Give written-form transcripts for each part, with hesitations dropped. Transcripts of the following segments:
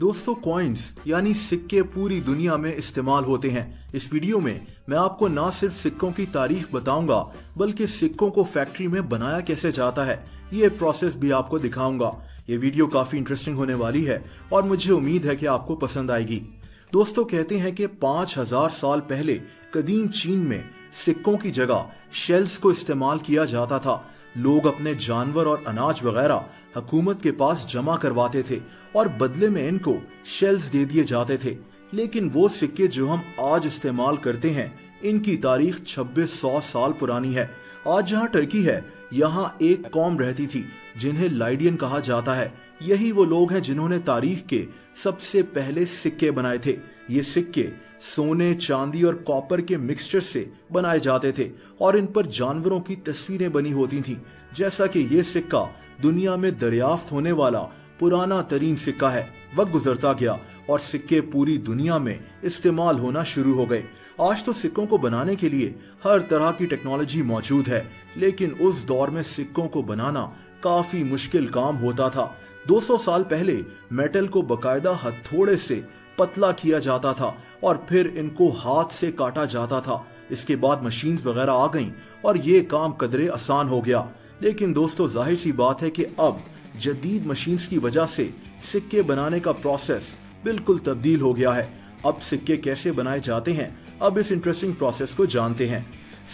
दोस्तों, कॉइन्स यानी सिक्के पूरी दुनिया में इस्तेमाल होते हैं। इस वीडियो में मैं आपको ना सिर्फ सिक्कों की तारीख बताऊंगा बल्कि सिक्कों को फैक्ट्री में बनाया कैसे जाता है ये प्रोसेस भी आपको दिखाऊंगा। ये वीडियो काफी इंटरेस्टिंग होने वाली है और मुझे उम्मीद है कि आपको पसंद आएगी। दोस्तों, कहते हैं कि 5000 साल पहले कदीम चीन में सिक्कों की जगह शेल्स को इस्तेमाल किया जाता था। लोग अपने जानवर और अनाज वगैरह हुकूमत के पास जमा करवाते थे और बदले में इनको शेल्स दे दिए जाते थे। लेकिन वो सिक्के जो हम आज इस्तेमाल करते हैं इनकी तारीख 2600 साल पुरानी है। आज जहाँ टर्की है यहाँ एक कौम रहती थी जिन्हें लाइडियन कहा जाता है। यही वो लोग हैं जिन्होंने तारीख के सबसे पहले सिक्के बनाए थे। ये सिक्के सोने, चांदी और कॉपर के मिक्सचर से बनाए जाते थे और इन पर जानवरों की तस्वीरें बनी होती थीं। जैसा कि ये सिक्का दुनिया में दरियाफ्त होने वाला पुराना तरीन सिक्का है। वक्त गुजरता गया और सिक्के पूरी दुनिया में इस्तेमाल होना शुरू हो गए। आज तो सिक्कों को बनाने के लिए हर तरह की टेक्नोलॉजी मौजूद है, लेकिन उस दौर में सिक्कों को बनाना काफी मुश्किल काम होता था। 200 साल पहले मेटल को बकायदा हथौड़े से पतला किया जाता था और फिर इनको हाथ से काटा जाता था। इसके बाद मशीन्स वगैरह आ गईं और ये काम कदरे आसान हो गया। लेकिन दोस्तों, जाहिर सी बात है कि अब जदीद मशीन्स की वजह से सिक्के बनाने का प्रोसेस बिल्कुल तब्दील हो गया है। अब सिक्के कैसे बनाए जाते हैं, अब इस इंटरेस्टिंग प्रोसेस को जानते हैं।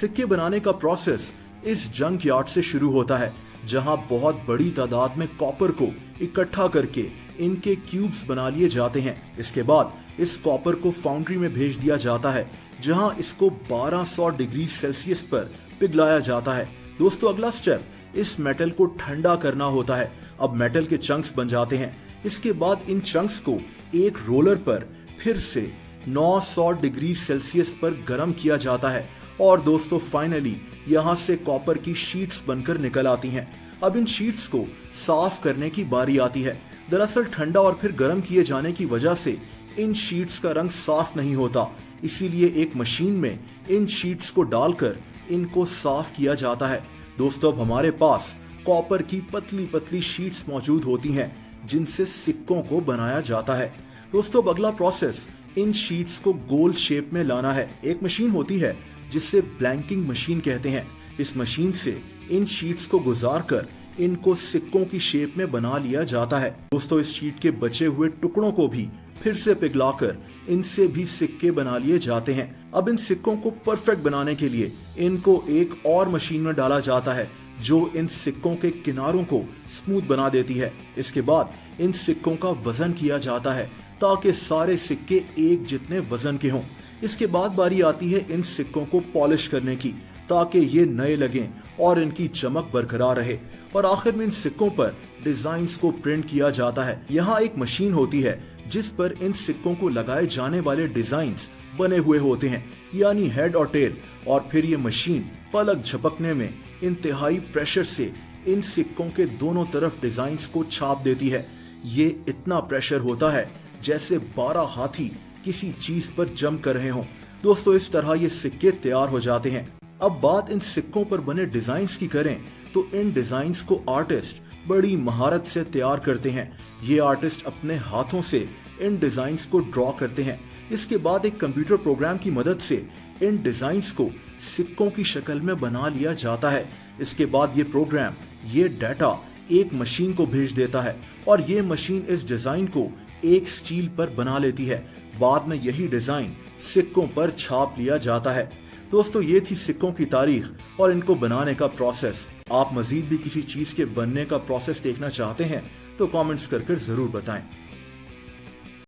सिक्के बनाने का प्रोसेस इस जंक यार्ड से शुरू होता है जहां बहुत बड़ी तादाद में कॉपर को इकट्ठा करके इनके क्यूब्स बना लिए जाते हैं। इसके बाद इस कॉपर को फाउंड्री में भेज दिया जाता है जहां इसको 1200 डिग्री सेल्सियस पर पिघलाया जाता है। दोस्तों, अगला स्टेप इस मेटल को ठंडा करना होता है। अब मेटल के चंक्स बन जाते हैं। इसके बाद इन चंक्स को एक रोलर पर फिर से 900 डिग्री सेल्सियस पर गर्म किया जाता है और दोस्तों फाइनली यहाँ से कॉपर की शीट्स बनकर निकल आती हैं। अब इन शीट्स को साफ करने की बारी आती है। दरअसल ठंडा और फिर गर्म किए जाने की वजह से इन शीट्स का रंग साफ नहीं होता, इसीलिए एक मशीन में इन शीट्स को डालकर इनको साफ किया जाता है। दोस्तों, अब हमारे पास कॉपर की पतली पतली शीट्स मौजूद होती हैं जिनसे सिक्कों को बनाया जाता है। दोस्तों, अब अगला प्रोसेस इन शीट्स को गोल शेप में लाना है। एक मशीन होती है जिसे ब्लैंकिंग मशीन कहते हैं। इस मशीन से इन शीट्स को गुजारकर इनको सिक्कों की शेप में बना लिया जाता है। दोस्तों, इस शीट के बचे हुए टुकड़ों को भी फिर से पिघलाकर इनसे भी सिक्के बना लिए जाते हैं। अब इन सिक्कों को परफेक्ट बनाने के लिए इनको एक और मशीन में डाला जाता है जो इन सिक्कों के किनारों को स्मूथ बना देती है। इसके बाद इन सिक्कों का वजन किया जाता है ताकि सारे सिक्के एक जितने वजन के हों। इसके बाद बारी आती है इन सिक्कों को पॉलिश करने की ताकि ये नए लगें और इनकी चमक बरकरार रहे। और आखिर में इन सिक्कों पर डिजाइन्स को प्रिंट किया जाता है। यहाँ एक मशीन होती है जिस पर इन सिक्कों को लगाए जाने वाले डिजाइन्स बने हुए होते हैं, यानी हेड और टेल। और फिर ये मशीन पलक झपकने में इंतहाई प्रेशर से इन सिक्कों के दोनों तरफ डिजाइन्स को छाप देती है। ये इतना प्रेशर होता है जैसे 12 हाथी किसी चीज पर जम कर रहे हों। दोस्तों, इस तरह ये सिक्के तैयार हो जाते हैं। अब बात इन सिक्कों पर बने डिजाइन्स की करें तो इन डिजाइन्स को आर्टिस्ट बड़ी महारत से तैयार करते हैं। ये आर्टिस्ट अपने हाथों से इन डिजाइन्स को ड्रॉ करते हैं। इसके बाद एक कंप्यूटर प्रोग्राम की मदद से इन डिजाइन्स को सिक्कों की शक्ल में बना लिया जाता है। इसके बाद ये प्रोग्राम ये डाटा एक मशीन को भेज देता है और ये मशीन इस डिजाइन को एक स्टील पर बना लेती है। बाद में यही डिजाइन सिक्कों पर छाप लिया जाता है। दोस्तों, ये थी सिक्कों की तारीख और इनको बनाने का प्रोसेस। आप मजीद भी किसी चीज के बनने का प्रोसेस देखना चाहते हैं तो कमेंट्स करके जरूर बताएं।